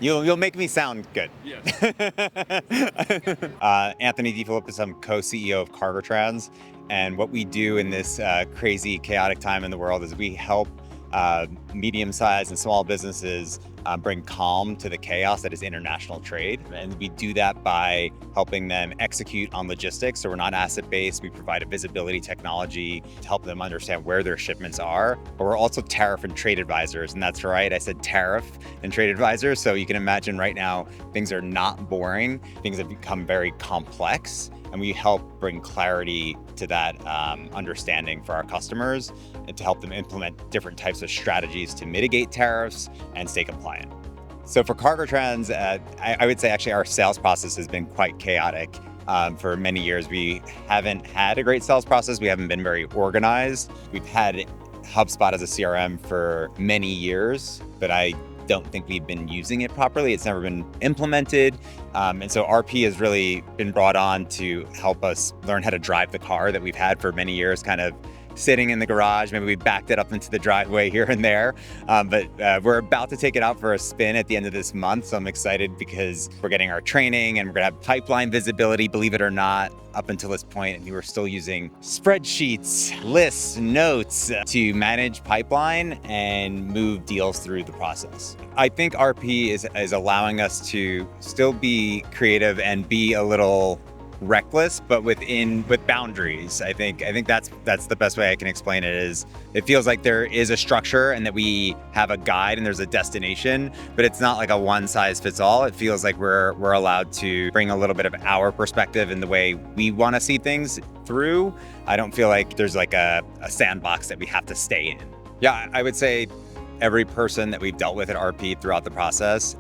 You'll make me sound good. Yes. Anthony DePhilippis, I'm co-CEO of CargoTrans, and what we do in this crazy, chaotic time in the world is we help medium-sized and small businesses bring calm to the chaos that is international trade. And we do that by helping them execute on logistics. So we're not asset-based. We provide a visibility technology to help them understand where their shipments are. But we're also tariff and trade advisors. And that's right, I said tariff and trade advisors. So you can imagine right now, things are not boring. Things have become very complex. And we help bring clarity to that understanding for our customers and to help them implement different types of strategies to mitigate tariffs and stay compliant. So for CargoTrans, I would say actually our sales process has been quite chaotic. For many years, we haven't had a great sales process. We haven't been very organized. We've had HubSpot as a CRM for many years, but I don't think we've been using it properly. It's never been implemented. And so RP has really been brought on to help us learn how to drive the car that we've had for many years, kind of sitting in the garage. Maybe we backed it up into the driveway here and there, but we're about to take it out for a spin at the end of this month. So I'm excited because we're getting our training and we're gonna have pipeline visibility, believe it or not. Up until this point, we were still using spreadsheets, lists, notes to manage pipeline and move deals through the process. I think RP is allowing us to still be creative and be a little reckless, but with boundaries. I think that's the best way I can explain it. Is it feels like there is a structure and that we have a guide and there's a destination, but it's not like a one size fits all. It feels like we're allowed to bring a little bit of our perspective and the way we want to see things through. I don't feel like there's like a sandbox that we have to stay in. Yeah, I would say every person that we've dealt with at RP throughout the process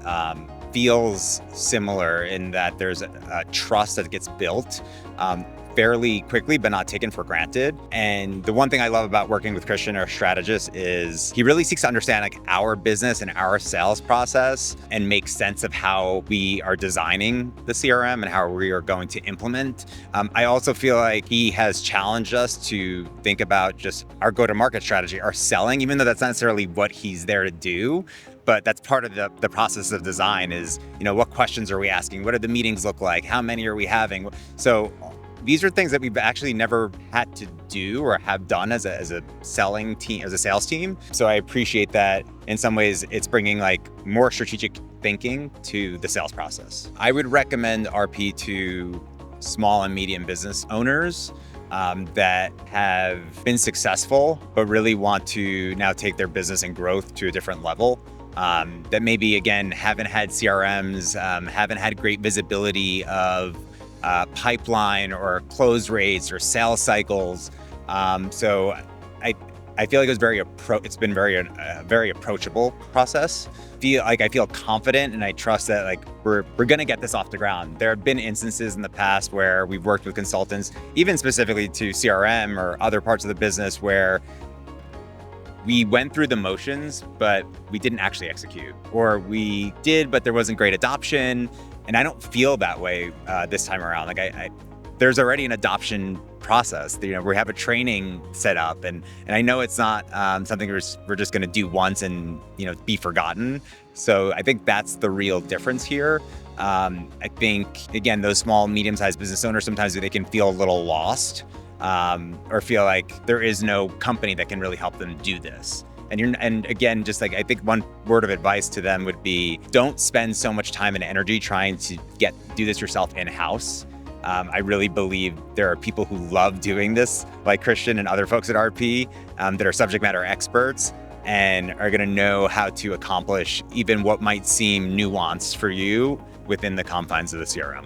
feels similar in that there's a trust that gets built fairly quickly, but not taken for granted. And the one thing I love about working with Christian, our strategist, is he really seeks to understand like our business and our sales process and make sense of how we are designing the CRM and how we are going to implement. I also feel like he has challenged us to think about just our go-to-market strategy, our selling, even though that's not necessarily what he's there to do. But that's part of the process of design is, what questions are we asking? What do the meetings look like? How many are we having? So these are things that we've actually never had to do or have done as a selling team, as a sales team. So I appreciate that in some ways it's bringing like more strategic thinking to the sales process. I would recommend RP to small and medium business owners that have been successful, but really want to now take their business and growth to a different level. That maybe, again, haven't had CRMs, haven't had great visibility of pipeline or close rates or sales cycles. So I feel like it's been very approachable process. I feel confident and I trust that like we're gonna get this off the ground. There have been instances in the past where we've worked with consultants, even specifically to CRM or other parts of the business, where we went through the motions, but we didn't actually execute, or we did, but there wasn't great adoption. And I don't feel that way this time around. Like there's already an adoption process. We have a training set up, and I know it's not something we're just going to do once and be forgotten. So I think that's the real difference here. I think again, those small, medium-sized business owners, sometimes they can feel a little lost. Or feel like there is no company that can really help them do this. And again, just like I think one word of advice to them would be, don't spend so much time and energy trying to do this yourself in-house. I really believe there are people who love doing this, like Christian and other folks at RP, that are subject matter experts and are going to know how to accomplish even what might seem nuanced for you within the confines of the CRM.